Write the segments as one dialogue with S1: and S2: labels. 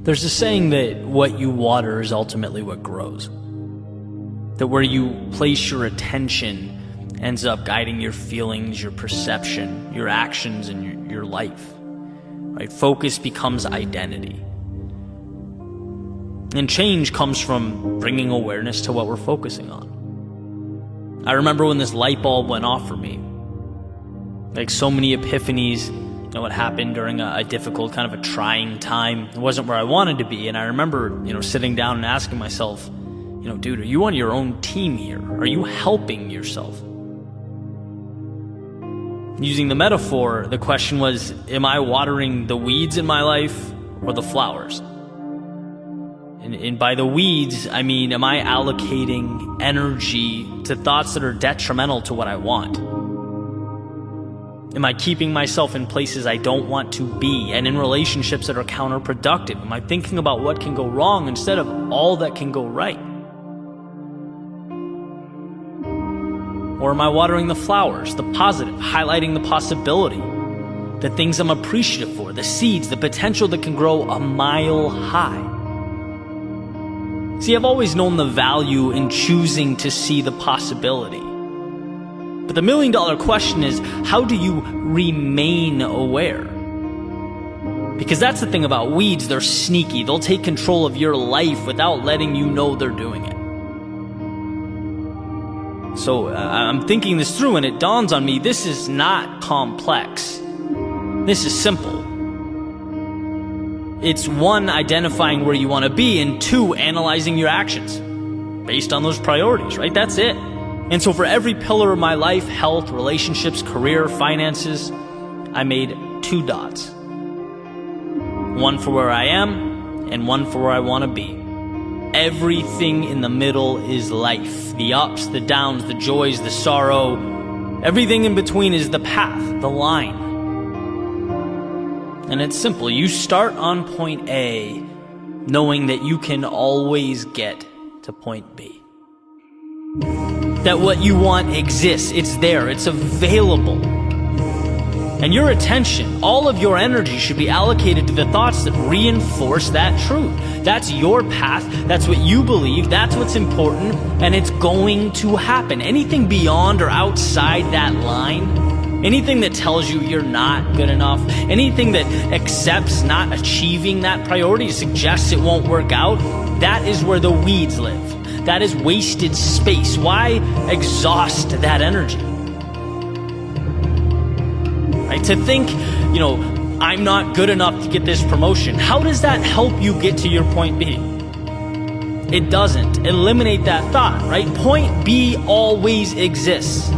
S1: There's a saying that what you water is ultimately what grows. That where you place your attention ends up guiding your feelings, your perception, your actions, and your life. Right? Focus becomes identity. And change comes from bringing awareness to what we're focusing on. I remember when this light bulb went off for me. Like so many epiphanies, what happened during a difficult, kind of a trying time. It wasn't where I wanted to be. And I remember, sitting down and asking myself, dude, are you on your own team here? Are you helping yourself? Using the metaphor, the question was, am I watering the weeds in my life or the flowers? And by the weeds, I mean, am I allocating energy to thoughts that are detrimental to what I want? Am I keeping myself in places I don't want to be and in relationships that are counterproductive? Am I thinking about what can go wrong instead of all that can go right? Or am I watering the flowers, the positive, highlighting the possibility, the things I'm appreciative for, the seeds, the potential that can grow a mile high? See, I've always known the value in choosing to see the possibility. But the million-dollar question is, how do you remain aware? Because that's the thing about weeds, they're sneaky. They'll take control of your life without letting you know they're doing it. So I'm thinking this through and it dawns on me, this is not complex. This is simple. It's one, identifying where you want to be, and two, analyzing your actions based on those priorities, right? That's it. And so for every pillar of my life, health, relationships, career, finances, I made 2 dots. One for where I am and one for where I want to be. Everything in the middle is life. The ups, the downs, the joys, the sorrow. Everything in between is the path, the line. And it's simple. You start on point A, knowing that you can always get to point B. That what you want exists. It's there. It's available. And your attention, all of your energy should be allocated to the thoughts that reinforce that truth. That's your path. That's what you believe. That's what's important. And it's going to happen. Anything beyond or outside that line, anything that tells you you're not good enough, anything that accepts not achieving that priority, suggests it won't work out, that is where the weeds live. That is wasted space. Why exhaust that energy? Right? To think, I'm not good enough to get this promotion. How does that help you get to your point B? It doesn't. Eliminate that thought, right? Point B always exists.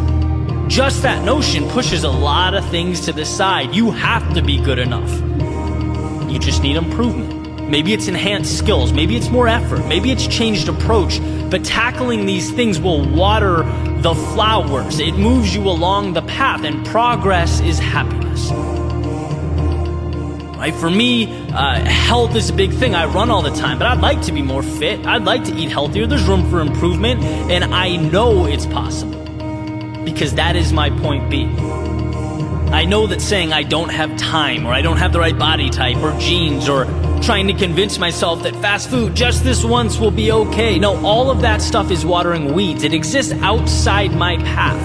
S1: Just that notion pushes a lot of things to the side. You have to be good enough. You just need improvement. Maybe it's enhanced skills. Maybe it's more effort. Maybe it's changed approach. But tackling these things will water the flowers. It moves you along the path, and progress is happiness. Right? For me, health is a big thing. I run all the time, but I'd like to be more fit. I'd like to eat healthier. There's room for improvement, and I know it's possible. Because that is my point B. I know that saying I don't have time, or I don't have the right body type, or genes, or trying to convince myself that fast food just this once will be okay. No, all of that stuff is watering weeds. It exists outside my path.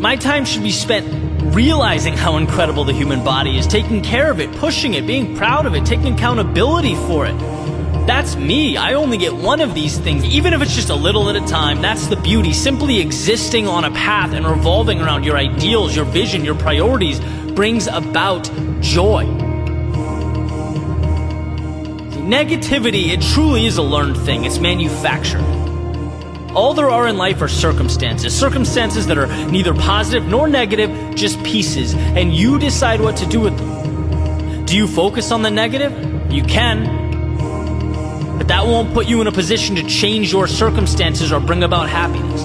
S1: My time should be spent realizing how incredible the human body is, taking care of it, pushing it, being proud of it, taking accountability for it. That's me. I only get one of these things, even if it's just a little at a time. That's the beauty. Simply existing on a path and revolving around your ideals, your vision, your priorities brings about joy. Negativity, it truly is a learned thing. It's manufactured. All there are in life are circumstances. Circumstances that are neither positive nor negative, just pieces. And you decide what to do with them. Do you focus on the negative? You can. But that won't put you in a position to change your circumstances or bring about happiness.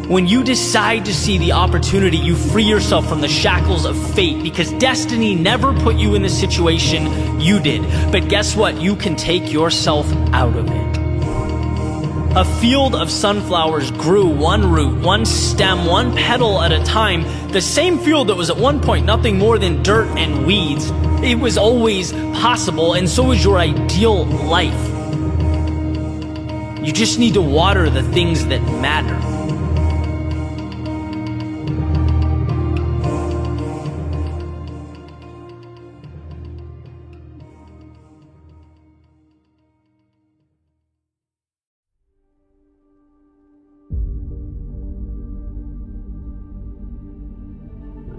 S1: When you decide to see the opportunity, you free yourself from the shackles of fate, because destiny never put you in the situation, you did. But guess what? You can take yourself out of it. A field of sunflowers grew one root, one stem, one petal at a time, The same field that was at one point nothing more than dirt and weeds, it was always possible, and so is your ideal life. You just need to water the things that matter.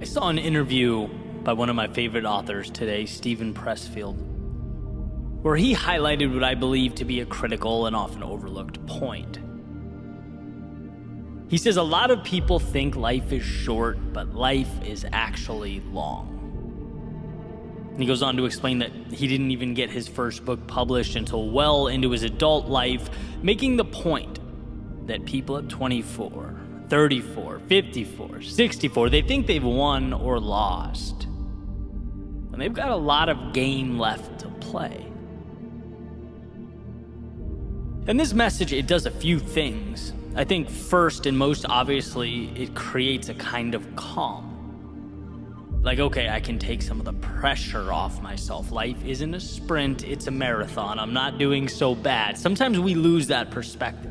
S1: I saw an interview by one of my favorite authors today, Steven Pressfield, where he highlighted what I believe to be a critical and often overlooked point. He says a lot of people think life is short, but life is actually long. And he goes on to explain that he didn't even get his first book published until well into his adult life, making the point that people at 24, 34, 54, 64, they think they've won or lost, when they've got a lot of game left to play. And this message, it does a few things. I think first and most obviously, it creates a kind of calm. Like, okay, I can take some of the pressure off myself. Life isn't a sprint, it's a marathon. I'm not doing so bad. Sometimes we lose that perspective.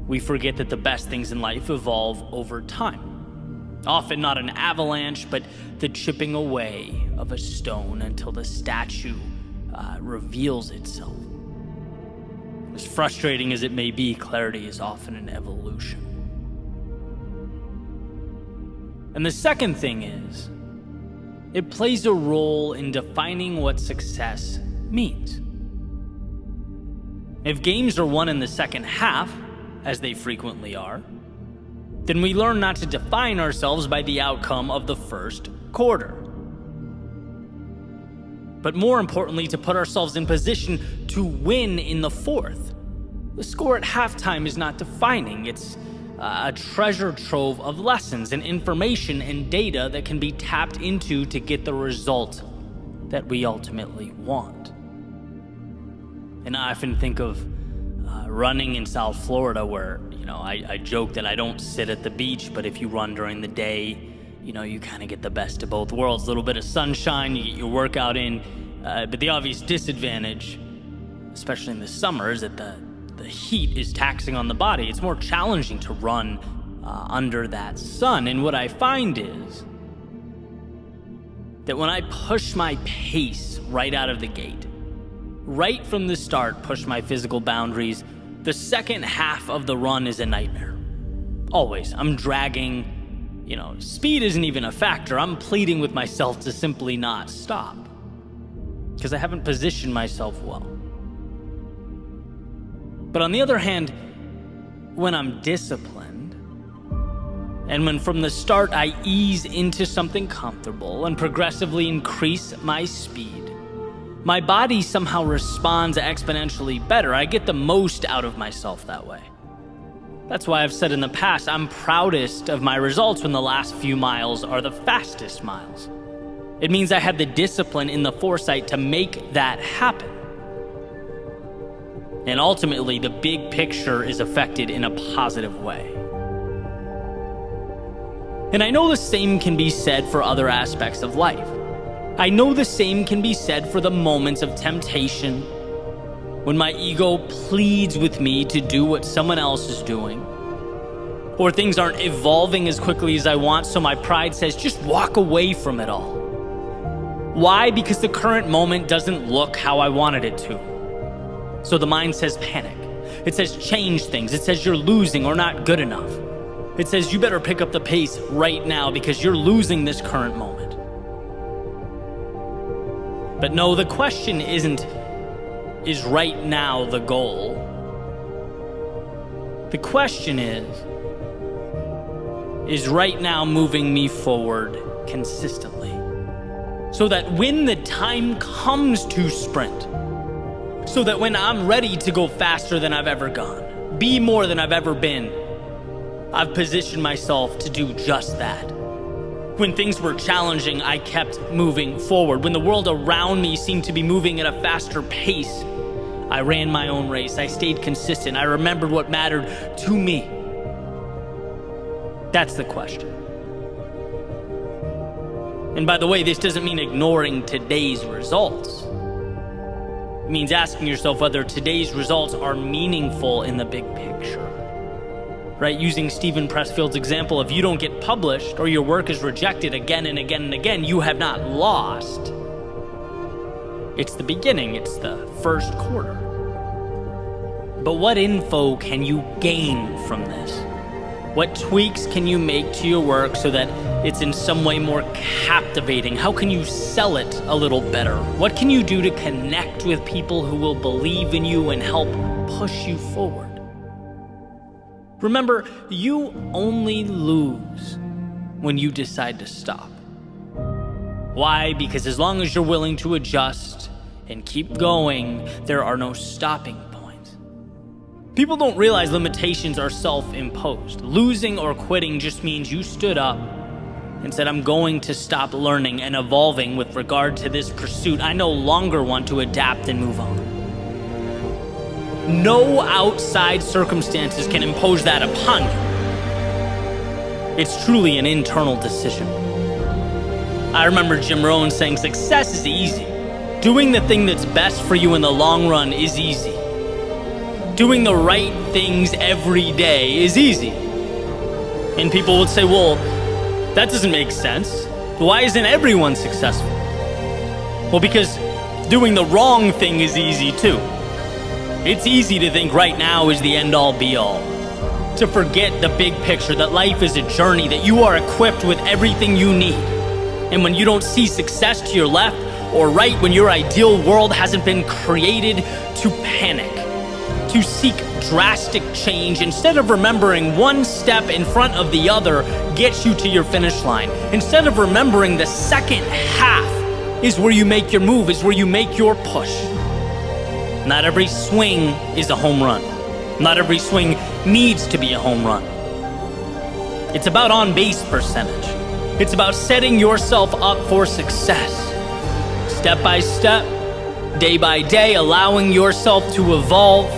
S1: We forget that the best things in life evolve over time. Often not an avalanche, but the chipping away of a stone until the statue reveals itself. As frustrating as it may be, clarity is often an evolution. And the second thing is, it plays a role in defining what success means. If games are won in the second half, as they frequently are, then we learn not to define ourselves by the outcome of the first quarter. But more importantly, to put ourselves in position to win in the fourth. The score at halftime is not defining. It's a treasure trove of lessons and information and data that can be tapped into to get the result that we ultimately want. And I often think of running in South Florida where, I joke that I don't sit at the beach, but if you run during the day, you kind of get the best of both worlds. A little bit of sunshine, you get your workout in, but the obvious disadvantage, especially in the summer, is that the heat is taxing on the body. It's more challenging to run under that sun. And what I find is that when I push my pace right out of the gate, right from the start, push my physical boundaries, the second half of the run is a nightmare. Always. I'm dragging, speed isn't even a factor. I'm pleading with myself to simply not stop because I haven't positioned myself well. But on the other hand, when I'm disciplined, and when from the start I ease into something comfortable and progressively increase my speed, my body somehow responds exponentially better. I get the most out of myself that way. That's why I've said in the past, I'm proudest of my results when the last few miles are the fastest miles. It means I had the discipline and the foresight to make that happen. And ultimately, the big picture is affected in a positive way. And I know the same can be said for other aspects of life. I know the same can be said for the moments of temptation, when my ego pleads with me to do what someone else is doing, or things aren't evolving as quickly as I want, so my pride says, just walk away from it all. Why? Because the current moment doesn't look how I wanted it to. So the mind says panic. It says change things. It says you're losing or not good enough. It says you better pick up the pace right now because you're losing this current moment. But no, the question isn't, is right now the goal? The question is right now moving me forward consistently? So that when the time comes to sprint, so that when I'm ready to go faster than I've ever gone, be more than I've ever been, I've positioned myself to do just that. When things were challenging, I kept moving forward. When the world around me seemed to be moving at a faster pace, I ran my own race. I stayed consistent. I remembered what mattered to me. That's the question. And by the way, this doesn't mean ignoring today's results. It means asking yourself whether today's results are meaningful in the big picture. Right? Using Stephen Pressfield's example, if you don't get published or your work is rejected again and again and again, you have not lost. It's the beginning, it's the first quarter. But what info can you gain from this? What tweaks can you make to your work so that it's in some way more captivating? How can you sell it a little better? What can you do to connect with people who will believe in you and help push you forward? Remember, you only lose when you decide to stop. Why? Because as long as you're willing to adjust and keep going, there are no stopping points. People don't realize limitations are self-imposed. Losing or quitting just means you stood up and said, I'm going to stop learning and evolving with regard to this pursuit. I no longer want to adapt and move on. No outside circumstances can impose that upon you. It's truly an internal decision. I remember Jim Rohn saying, success is easy. Doing the thing that's best for you in the long run is easy. Doing the right things every day is easy. And people would say, well, that doesn't make sense. Why isn't everyone successful? Well, because doing the wrong thing is easy too. It's easy to think right now is the end-all be-all. To forget the big picture, that life is a journey, that you are equipped with everything you need. And when you don't see success to your left or right, when your ideal world hasn't been created, to panic, to seek drastic change, instead of remembering one step in front of the other gets you to your finish line. Instead of remembering the second half is where you make your move, is where you make your push. Not every swing is a home run. Not every swing needs to be a home run. It's about on-base percentage. It's about setting yourself up for success. Step by step, day by day, allowing yourself to evolve.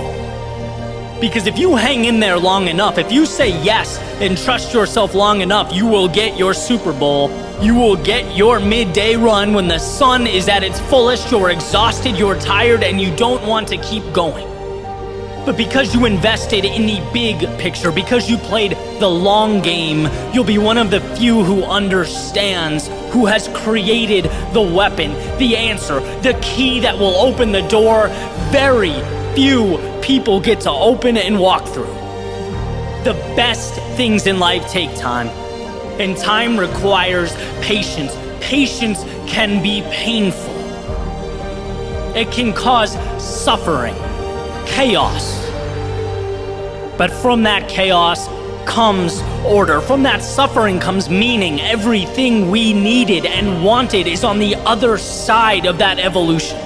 S1: Because if you hang in there long enough, if you say yes and trust yourself long enough, you will get your Super Bowl. You will get your midday run when the sun is at its fullest, you're exhausted, you're tired, and you don't want to keep going. But because you invested in the big picture, because you played the long game, you'll be one of the few who understands, who has created the weapon, the answer, the key that will open the door very few people get to open and walk through. The best things in life take time. And time requires patience. Patience can be painful. It can cause suffering, chaos. But from that chaos comes order. From that suffering comes meaning. Everything we needed and wanted is on the other side of that evolution.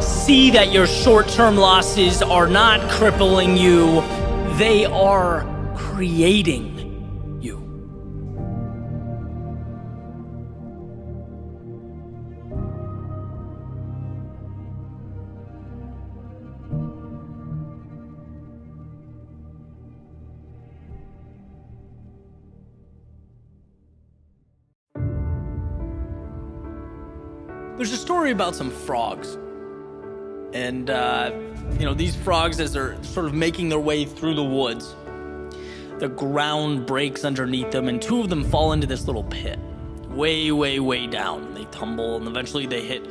S1: See that your short-term losses are not crippling you. They are creating you. There's a story about some frogs. And, these frogs, as they're sort of making their way through the woods, the ground breaks underneath them, and two of them fall into this little pit, way, way, way down. And they tumble, and eventually they hit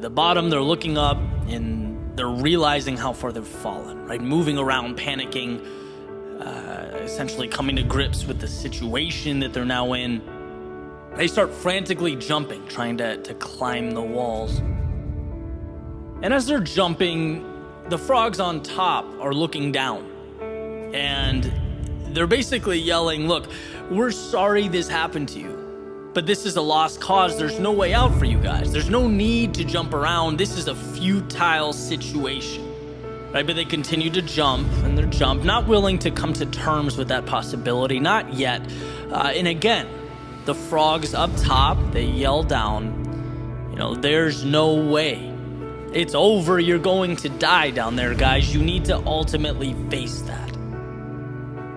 S1: the bottom. They're looking up, and they're realizing how far they've fallen, right? Moving around, panicking, essentially coming to grips with the situation that they're now in. They start frantically jumping, trying to climb the walls. And as they're jumping, the frogs on top are looking down. And they're basically yelling, look, we're sorry this happened to you, but this is a lost cause. There's no way out for you guys. There's no need to jump around. This is a futile situation. Right? But they continue to jump, and they're not willing to come to terms with that possibility. Not yet. And again, the frogs up top, they yell down, there's no way. It's over. You're going to die down there, guys. You need to ultimately face that.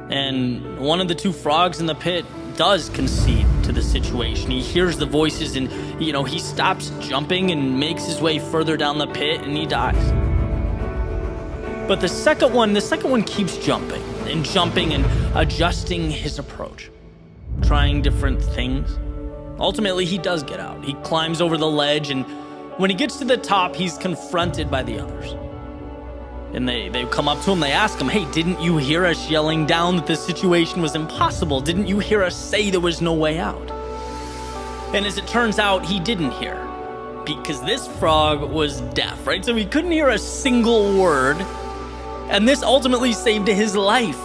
S1: And one of the two frogs in the pit does concede to the situation. He hears the voices and, he stops jumping and makes his way further down the pit and he dies. But the second one keeps jumping and adjusting his approach, trying different things. Ultimately, he does get out. He climbs over the ledge, and when he gets to the top, he's confronted by the others. And they come up to him, they ask him, hey, didn't you hear us yelling down that the situation was impossible? Didn't you hear us say there was no way out? And as it turns out, he didn't hear, because this frog was deaf, right? So he couldn't hear a single word, and this ultimately saved his life.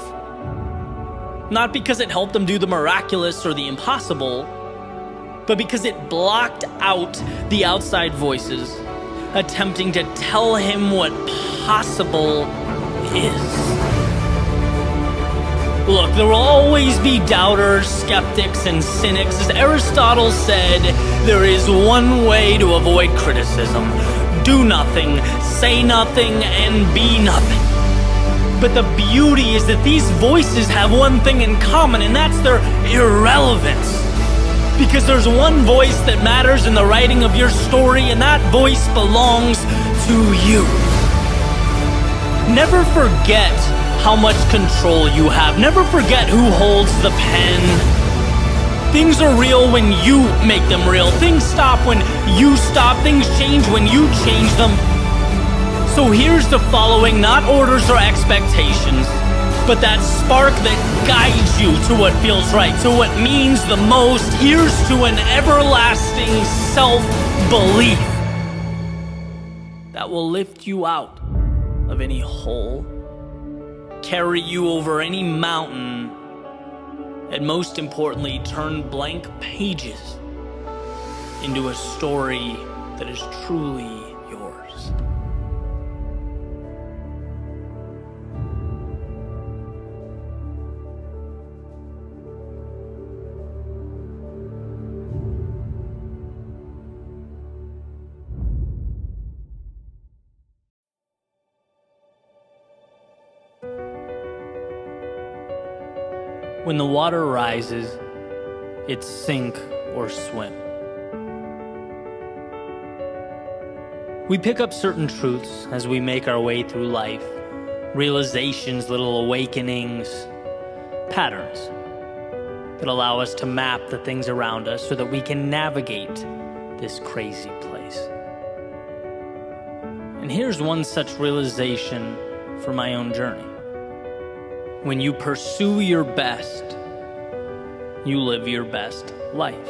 S1: Not because it helped him do the miraculous or the impossible, but because it blocked out the outside voices attempting to tell him what possible is. Look, there will always be doubters, skeptics, and cynics. As Aristotle said, there is one way to avoid criticism. Do nothing, say nothing, and be nothing. But the beauty is that these voices have one thing in common, and that's their irrelevance. Because there's one voice that matters in the writing of your story, and that voice belongs to you. Never forget how much control you have. Never forget who holds the pen. Things are real when you make them real. Things stop when you stop. Things change when you change them. So here's the following, not orders or expectations, but that spark that guides you to what feels right, to what means the most. Here's to an everlasting self-belief that will lift you out of any hole, carry you over any mountain, and most importantly, turn blank pages into a story that is truly yours. When the water rises, it's sink or swim. We pick up certain truths as we make our way through life, realizations, little awakenings, patterns that allow us to map the things around us so that we can navigate this crazy place. And here's one such realization for my own journey. When you pursue your best, you live your best life.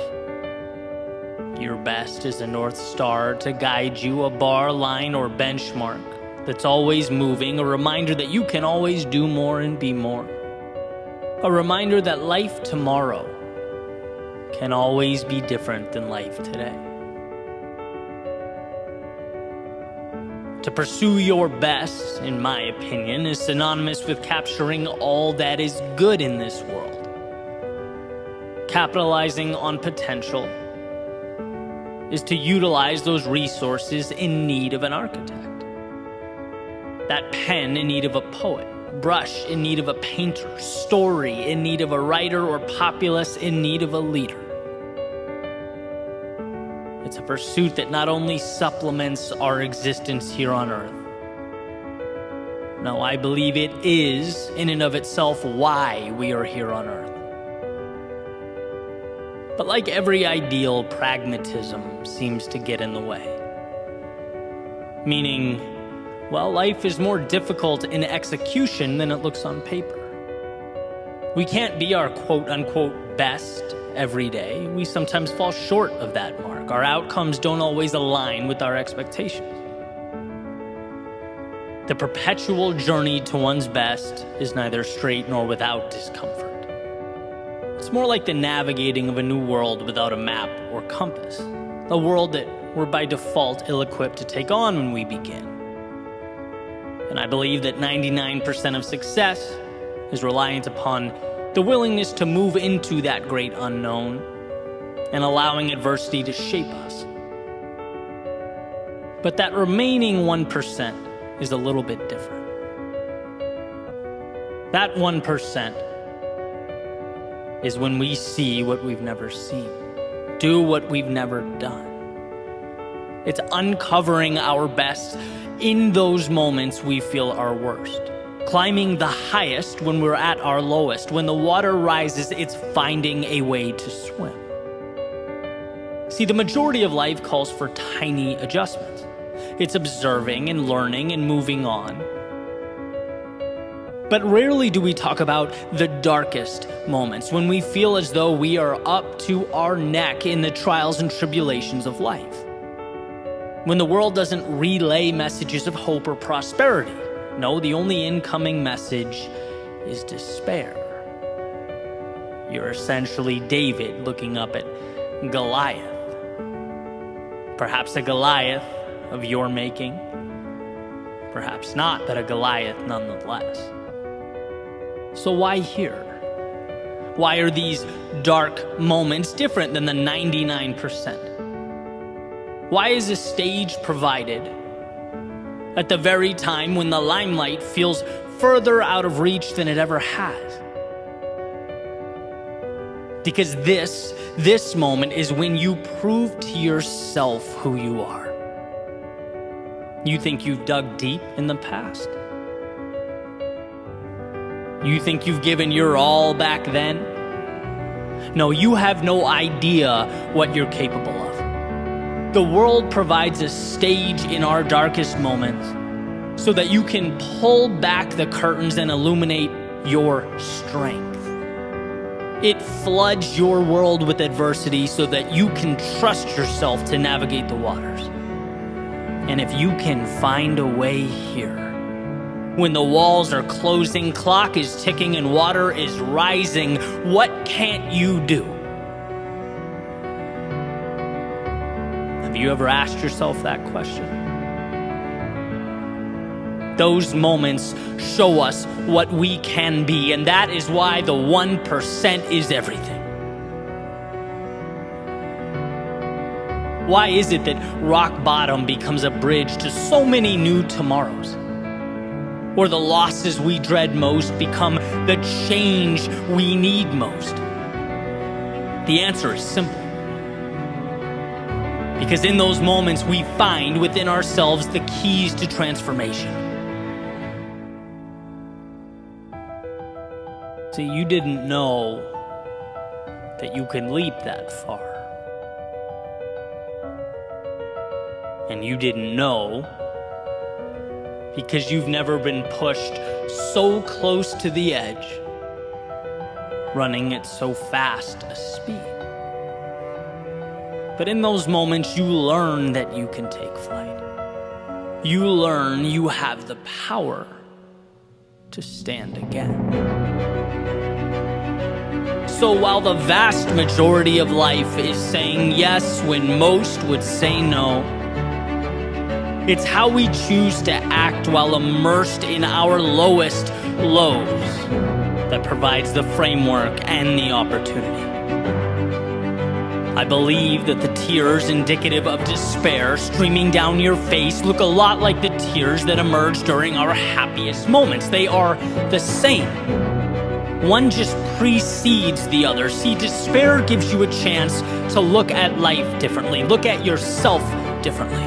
S1: Your best is a North Star to guide you, a bar, line, or benchmark that's always moving, a reminder that you can always do more and be more. A reminder that life tomorrow can always be different than life today. To pursue your best, in my opinion, is synonymous with capturing all that is good in this world. Capitalizing on potential is to utilize those resources in need of an architect. That pen in need of a poet, brush in need of a painter, story in need of a writer, or populace in need of a leader. It's a pursuit that not only supplements our existence here on earth. No, I believe it is, in and of itself, why we are here on earth. But like every ideal, pragmatism seems to get in the way. Meaning, well, life is more difficult in execution than it looks on paper. We can't be our quote-unquote best every day. We sometimes fall short of that mark. Our outcomes don't always align with our expectations. The perpetual journey to one's best is neither straight nor without discomfort. It's more like the navigating of a new world without a map or compass, a world that we're by default ill-equipped to take on when we begin. And I believe that 99% of success is reliant upon the willingness to move into that great unknown and allowing adversity to shape us. But that remaining 1% is a little bit different. That 1% is when we see what we've never seen, do what we've never done. It's uncovering our best in those moments we feel our worst. Climbing the highest when we're at our lowest. When the water rises, it's finding a way to swim. See, the majority of life calls for tiny adjustments. It's observing and learning and moving on. But rarely do we talk about the darkest moments, when we feel as though we are up to our neck in the trials and tribulations of life. When the world doesn't relay messages of hope or prosperity. No, the only incoming message is despair. You're essentially David looking up at Goliath. Perhaps a Goliath of your making. Perhaps not, but a Goliath nonetheless. So why here? Why are these dark moments different than the 99%? Why is a stage provided at the very time when the limelight feels further out of reach than it ever has? Because this moment is when you prove to yourself who you are. You think you've dug deep in the past? You think you've given your all back then? No, you have no idea what you're capable of. The world provides a stage in our darkest moments so that you can pull back the curtains and illuminate your strength. It floods your world with adversity so that you can trust yourself to navigate the waters. And if you can find a way here, when the walls are closing, clock is ticking, and water is rising, what can't you do? Have you ever asked yourself that question? Those moments show us what we can be, and that is why the 1% is everything. Why is it that rock bottom becomes a bridge to so many new tomorrows? Or the losses we dread most become the change we need most? The answer is simple. Because in those moments we find within ourselves the keys to transformation. See, you didn't know that you can leap that far. And you didn't know because you've never been pushed so close to the edge, running at so fast a speed. But in those moments, you learn that you can take flight. You learn you have the power to stand again. So while the vast majority of life is saying yes when most would say no, it's how we choose to act while immersed in our lowest lows that provides the framework and the opportunity. I believe that the tears indicative of despair streaming down your face look a lot like the tears that emerge during our happiest moments. They are the same. One just precedes the other. See, despair gives you a chance to look at life differently, look at yourself differently,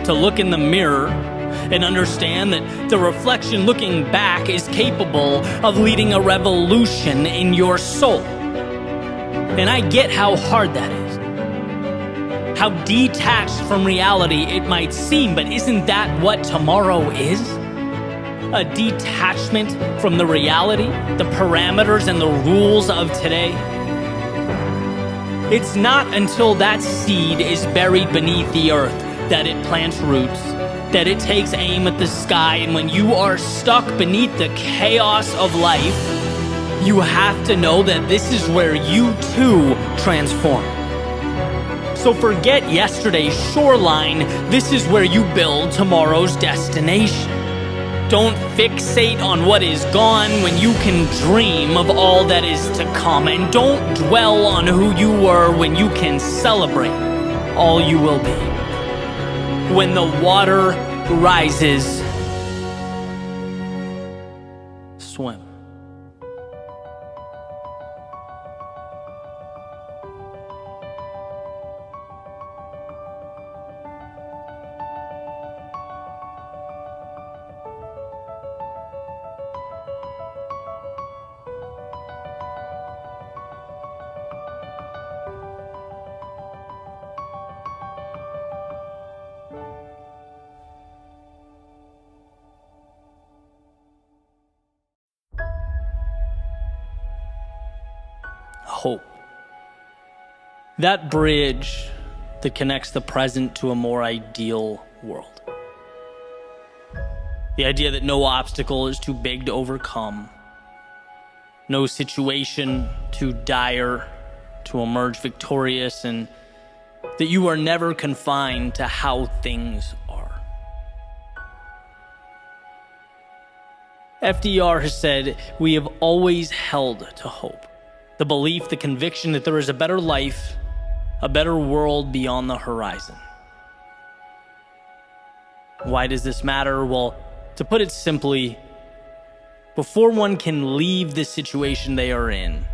S1: to look in the mirror and understand that the reflection looking back is capable of leading a revolution in your soul. And I get how hard that is, how detached from reality it might seem, but isn't that what tomorrow is? A detachment from the reality, the parameters and the rules of today. It's not until that seed is buried beneath the earth that it plants roots, that it takes aim at the sky, and when you are stuck beneath the chaos of life, you have to know that this is where you too transform. So forget yesterday's shoreline, this is where you build tomorrow's destination. Don't fixate on what is gone when you can dream of all that is to come. And don't dwell on who you were when you can celebrate all you will be. When the water rises, swim. hope. That bridge that connects the present to a more ideal world. The idea that no obstacle is too big to overcome, no situation too dire to emerge victorious, and that you are never confined to how things are. FDR has said, "We have always held to hope, the belief, the conviction that there is a better life, a better world beyond the horizon." Why does this matter? Well, to put it simply, before one can leave the situation they are in,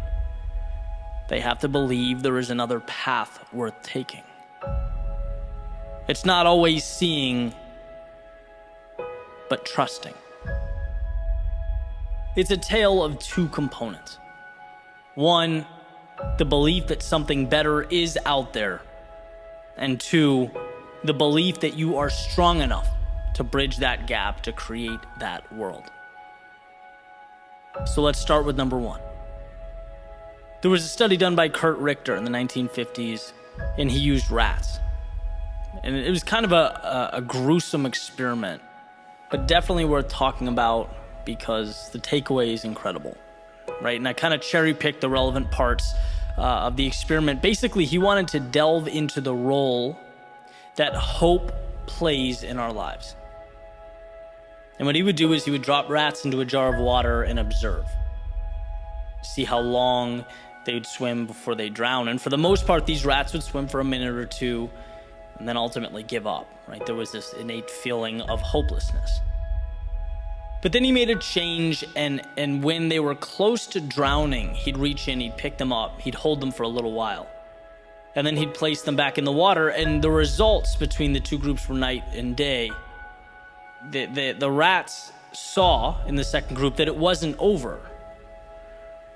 S1: they have to believe there is another path worth taking. It's not always seeing, but trusting. It's a tale of two components. One, the belief that something better is out there. And two, the belief that you are strong enough to bridge that gap to create that world. So let's start with number one. There was a study done by Kurt Richter in the 1950s, and he used rats. And it was kind of a gruesome experiment, but definitely worth talking about because the takeaway is incredible, right? And I kind of cherry-picked the relevant parts of the experiment. Basically, he wanted to delve into the role that hope plays in our lives. And what he would do is he would drop rats into a jar of water and observe. See how long they would swim before they drown. And for the most part, these rats would swim for a minute or two and then ultimately give up, right? There was this innate feeling of hopelessness. But then he made a change, and when they were close to drowning, he'd reach in, he'd pick them up, he'd hold them for a little while. And then he'd place them back in the water, and the results between the two groups were night and day. The rats saw in the second group that it wasn't over.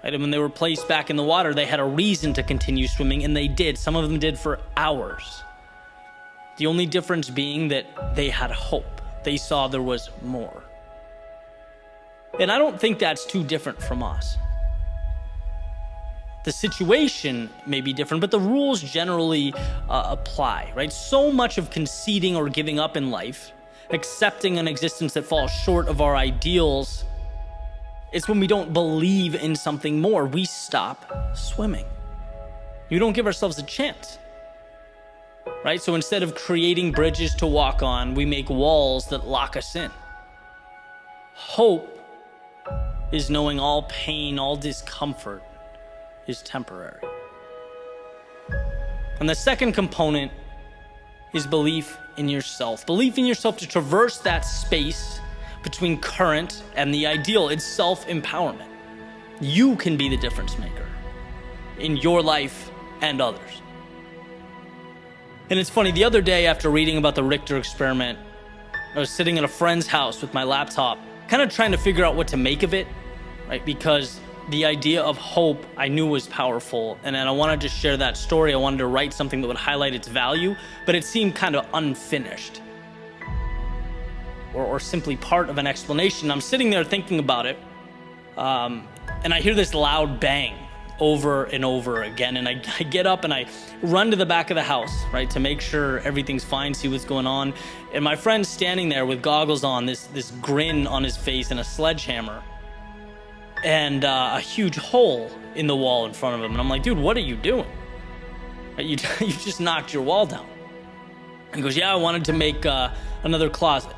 S1: Right? And when they were placed back in the water, they had a reason to continue swimming, and they did. Some of them did for hours. The only difference being that they had hope. They saw there was more. And I don't think that's too different from us. The situation may be different, but the rules generally apply, right? So much of conceding or giving up in life, accepting an existence that falls short of our ideals, it's when we don't believe in something more. We stop swimming. We don't give ourselves a chance, right? So instead of creating bridges to walk on, we make walls that lock us in. Hope is knowing all pain, all discomfort is temporary. And the second component is belief in yourself. Belief in yourself to traverse that space between current and the ideal. It's self-empowerment. You can be the difference maker in your life and others. And it's funny, the other day after reading about the Richter experiment, I was sitting at a friend's house with my laptop, kind of trying to figure out what to make of it, right? Because the idea of hope I knew was powerful, and then I wanted to share that story. I wanted to write something that would highlight its value, but it seemed kind of unfinished or simply part of an explanation. I'm sitting there thinking about it, and I hear this loud bang over and over again, and I get up and I run to the back of the house, right, to make sure everything's fine, see what's going on. And my friend's standing there with goggles on, this grin on his face and a sledgehammer, and a huge hole in the wall in front of him. And I'm like, dude, what are you doing? You just knocked your wall down. And he goes, yeah, I wanted to make another closet.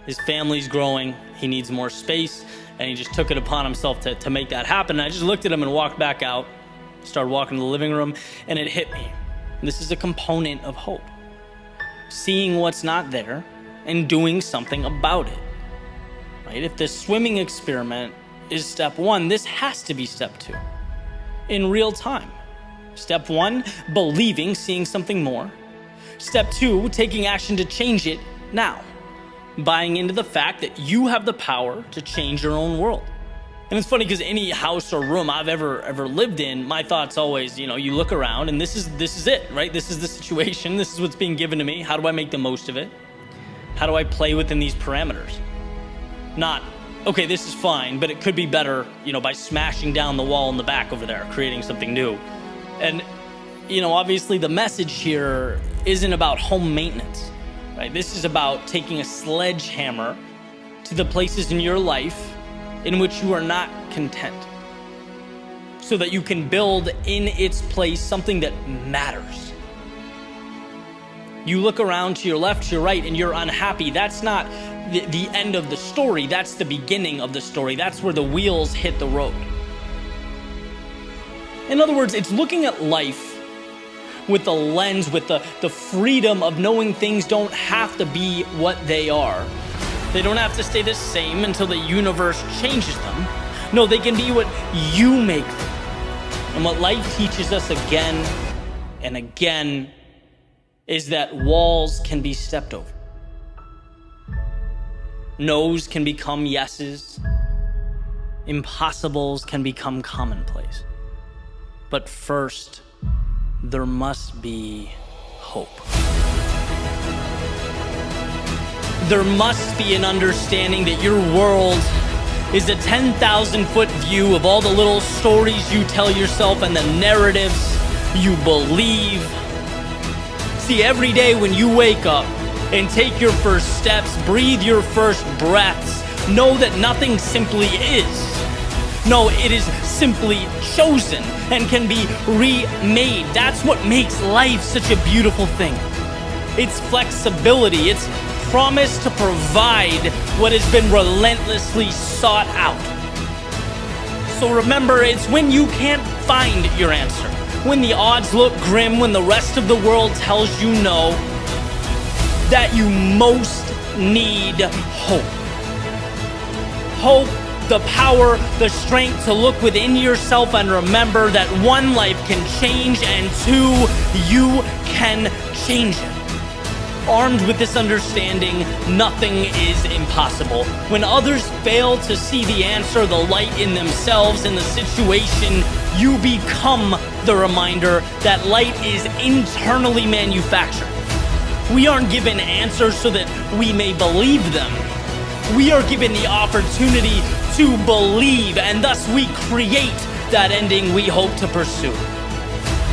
S1: His family's growing, he needs more space, and he just took it upon himself to make that happen. And I just looked at him and walked back out, started walking to the living room, and it hit me. This is a component of hope. Seeing what's not there and doing something about it, right? If the swimming experiment is step one, this has to be step two. In real time. Step one, believing, seeing something more. Step two, taking action to change it now. Buying into the fact that you have the power to change your own world. And it's funny because any house or room I've ever lived in, my thought's always, you look around and this is it, right? This is the situation. This is what's being given to me. How do I make the most of it? How do I play within these parameters? Not, okay, this is fine, but it could be better, by smashing down the wall in the back over there, creating something new. And, obviously the message here isn't about home maintenance, right? This is about taking a sledgehammer to the places in your life in which you are not content, so that you can build in its place something that matters. You look around to your left, to your right, and you're unhappy. That's not the end of the story. That's the beginning of the story. That's where the wheels hit the road. In other words, it's looking at life with the lens, with the freedom of knowing things don't have to be what they are. They don't have to stay the same until the universe changes them. No, they can be what you make them. And what life teaches us again and again is that walls can be stepped over. No's can become yeses. Impossibles can become commonplace. But first, there must be hope. There must be an understanding that your world is a 10,000-foot view of all the little stories you tell yourself and the narratives you believe. See, every day when you wake up and take your first steps, breathe your first breaths, know that nothing simply is. No, it is simply chosen and can be remade. That's what makes life such a beautiful thing. It's flexibility, it's promise to provide what has been relentlessly sought out. So remember, it's when you can't find your answer, when the odds look grim, when the rest of the world tells you no, that you most need hope. Hope, the power, the strength to look within yourself and remember that one life can change and two, you can change it. Armed with this understanding, nothing is impossible. When others fail to see the answer, the light in themselves, in the situation, you become the reminder that light is internally manufactured. We aren't given answers so that we may believe them. We are given the opportunity to believe, and thus we create that ending we hope to pursue.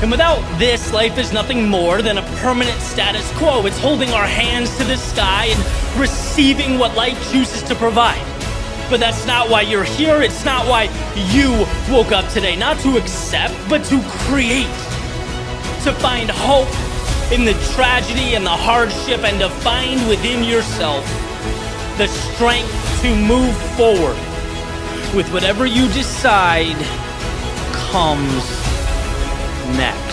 S1: And without this, life is nothing more than a permanent status quo. It's holding our hands to the sky and receiving what life chooses to provide. But that's not why you're here. It's not why you woke up today. Not to accept, but to create. To find hope in the tragedy and the hardship, and to find within yourself the strength to move forward with whatever you decide comes next.